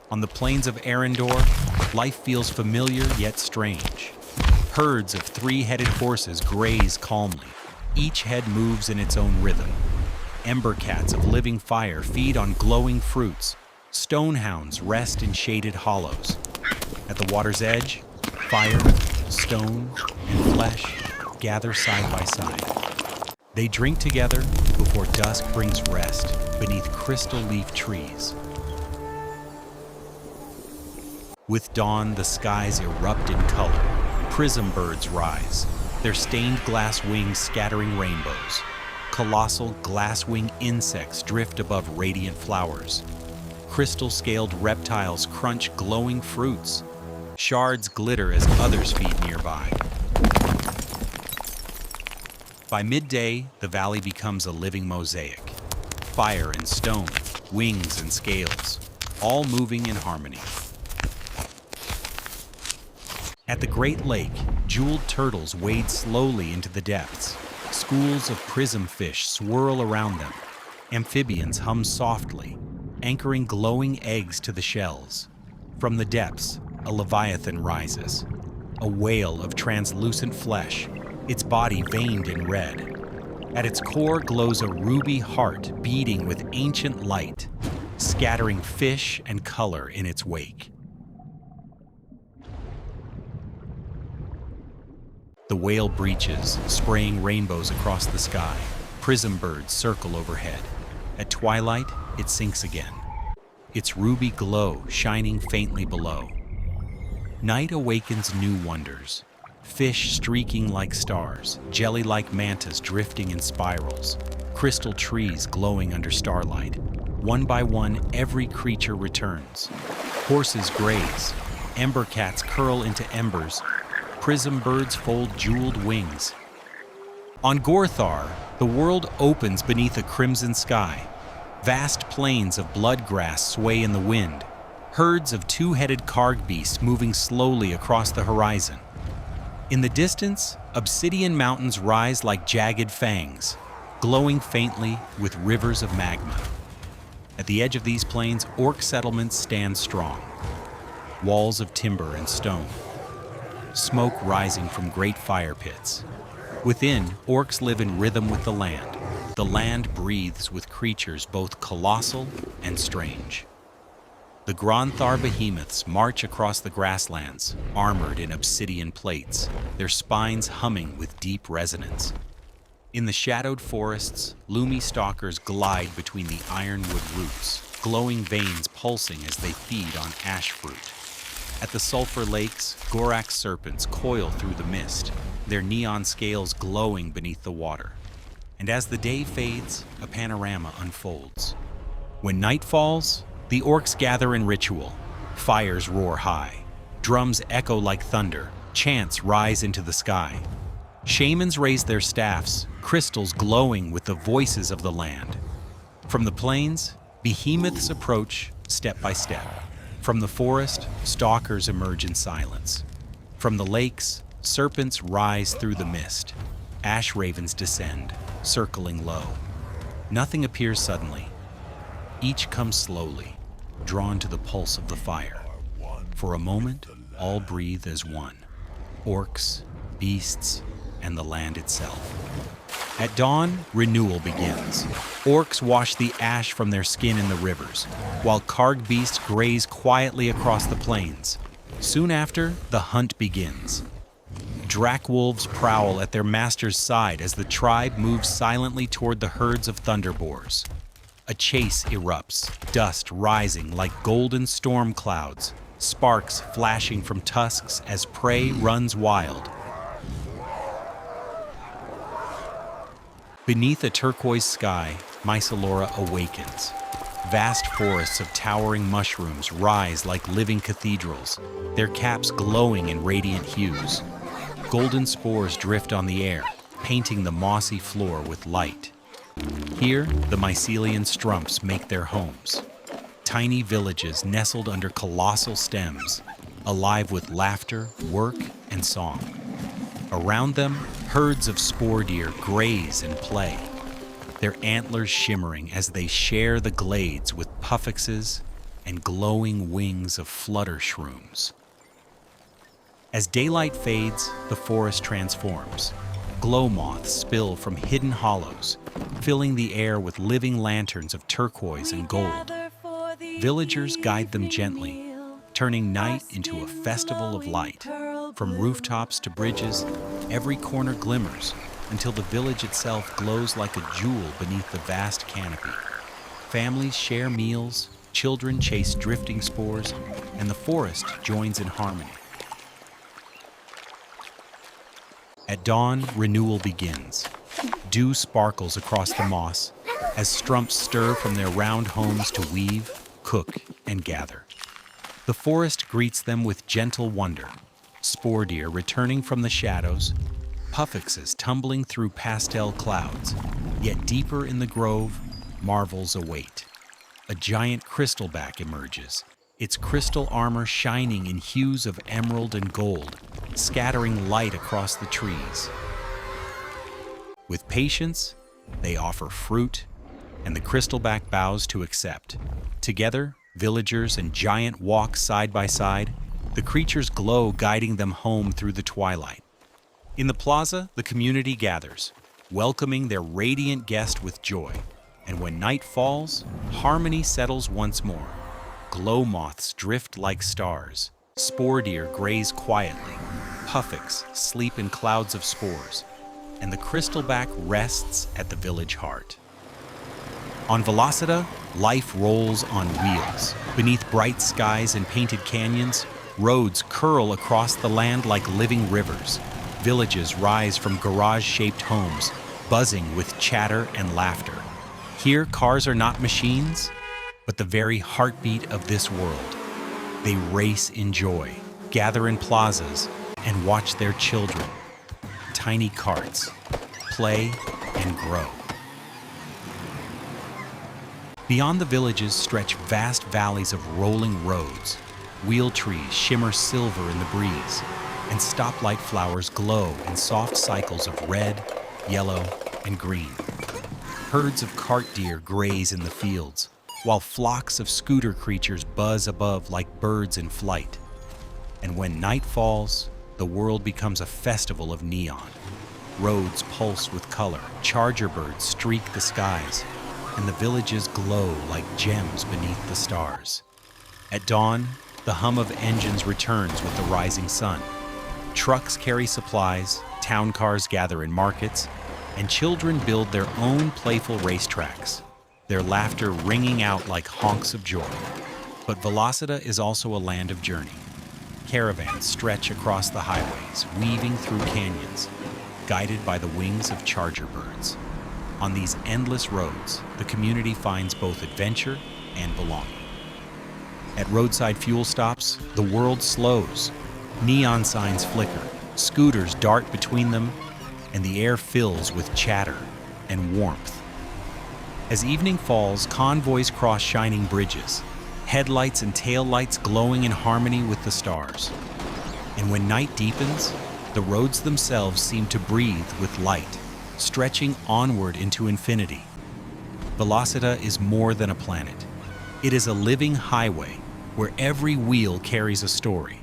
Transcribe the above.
On the plains of Arendor, life feels familiar yet strange. Herds of three-headed horses graze calmly. Each head moves in its own rhythm. Ember cats of living fire feed on glowing fruits. Stone hounds rest in shaded hollows. At the water's edge, fire, stone, and flesh gather side by side. They drink together before dusk brings rest beneath crystal leaf trees. With dawn, the skies erupt in color. Prism birds rise, their stained glass wings scattering rainbows. Colossal glass-wing insects drift above radiant flowers. Crystal-scaled reptiles crunch glowing fruits. Shards glitter as others feed nearby. By midday, the valley becomes a living mosaic. Fire and stone, wings and scales, all moving in harmony. At the Great Lake, jeweled turtles wade slowly into the depths. Schools of prism fish swirl around them. Amphibians hum softly, anchoring glowing eggs to the shells. From the depths, a leviathan rises, a whale of translucent flesh, its body veined in red. At its core glows a ruby heart beating with ancient light, scattering fish and color in its wake. The whale breaches, spraying rainbows across the sky. Prism birds circle overhead. At twilight, it sinks again, its ruby glow shining faintly below. Night awakens new wonders. Fish streaking like stars, jelly-like mantas drifting in spirals, crystal trees glowing under starlight. One by one, every creature returns. Horses graze, ember cats curl into embers, prism birds fold jeweled wings. On Gorthar, the world opens beneath a crimson sky. Vast plains of bloodgrass sway in the wind, herds of two-headed karg beasts moving slowly across the horizon. In the distance, obsidian mountains rise like jagged fangs, glowing faintly with rivers of magma. At the edge of these plains, orc settlements stand strong, walls of timber and stone, smoke rising from great fire pits. Within, orcs live in rhythm with the land. The land breathes with creatures both colossal and strange. The Gorthar behemoths march across the grasslands, armored in obsidian plates, their spines humming with deep resonance. In the shadowed forests, loomy stalkers glide between the ironwood roots, glowing veins pulsing as they feed on ash fruit. At the sulfur lakes, Gorax serpents coil through the mist, their neon scales glowing beneath the water. And as the day fades, a panorama unfolds. When night falls, the orcs gather in ritual. Fires roar high. Drums echo like thunder. Chants rise into the sky. Shamans raise their staffs, crystals glowing with the voices of the land. From the plains, behemoths approach step by step. From the forest, stalkers emerge in silence. From the lakes, serpents rise through the mist. Ash ravens descend, circling low. Nothing appears suddenly. Each comes slowly, drawn to the pulse of the fire. For a moment, all breathe as one. Orcs, beasts, and the land itself. At dawn, renewal begins. Orcs wash the ash from their skin in the rivers, while karg beasts graze quietly across the plains. Soon after, the hunt begins. Drac wolves prowl at their master's side as the tribe moves silently toward the herds of thunderboars. A chase erupts, dust rising like golden storm clouds, sparks flashing from tusks as prey runs wild. Beneath a turquoise sky, Mycelora awakens. Vast forests of towering mushrooms rise like living cathedrals, their caps glowing in radiant hues. Golden spores drift on the air, painting the mossy floor with light. Here, the mycelian strumps make their homes. Tiny villages nestled under colossal stems, alive with laughter, work, and song. Around them, herds of spore deer graze and play, their antlers shimmering as they share the glades with Pufffoxes and glowing wings of flutter shrooms. As daylight fades, the forest transforms. Glow moths spill from hidden hollows, filling the air with living lanterns of turquoise and gold. Villagers guide them gently, turning night into a festival of light. From rooftops to bridges, every corner glimmers until the village itself glows like a jewel beneath the vast canopy. Families share meals, children chase drifting spores, and the forest joins in harmony. At dawn, renewal begins. Dew sparkles across the moss as strumps stir from their round homes to weave, cook, and gather. The forest greets them with gentle wonder. Spore deer returning from the shadows, Pufffoxes tumbling through pastel clouds. Yet deeper in the grove, marvels await. A giant crystalback emerges, its crystal armor shining in hues of emerald and gold, scattering light across the trees. With patience, they offer fruit, and the crystalback bows to accept. Together, villagers and giant walk side by side, the creatures glow, guiding them home through the twilight. In the plaza, the community gathers, welcoming their radiant guest with joy. And when night falls, harmony settles once more. Glow moths drift like stars, spore deer graze quietly, Pufffoxes sleep in clouds of spores, and the crystalback rests at the village heart. On Velocita, life rolls on wheels. Beneath bright skies and painted canyons, roads curl across the land like living rivers. Villages rise from garage-shaped homes, buzzing with chatter and laughter. Here, cars are not machines, but the very heartbeat of this world. They race in joy, gather in plazas, and watch their children, tiny carts, play and grow. Beyond the villages stretch vast valleys of rolling roads. Wheel trees shimmer silver in the breeze, and stoplight flowers glow in soft cycles of red, yellow, and green. Herds of cart deer graze in the fields, while flocks of scooter creatures buzz above like birds in flight. And when night falls, the world becomes a festival of neon. Roads pulse with color, charger birds streak the skies, and the villages glow like gems beneath the stars. At dawn, the hum of engines returns with the rising sun. Trucks carry supplies, town cars gather in markets, and children build their own playful racetracks, their laughter ringing out like honks of joy. But Velocita is also a land of journey. Caravans stretch across the highways, weaving through canyons, guided by the wings of charger birds. On these endless roads, the community finds both adventure and belonging. At roadside fuel stops, the world slows. Neon signs flicker, scooters dart between them, and the air fills with chatter and warmth. As evening falls, convoys cross shining bridges, headlights and taillights glowing in harmony with the stars. And when night deepens, the roads themselves seem to breathe with light, stretching onward into infinity. Velocita is more than a planet. It is a living highway where every wheel carries a story,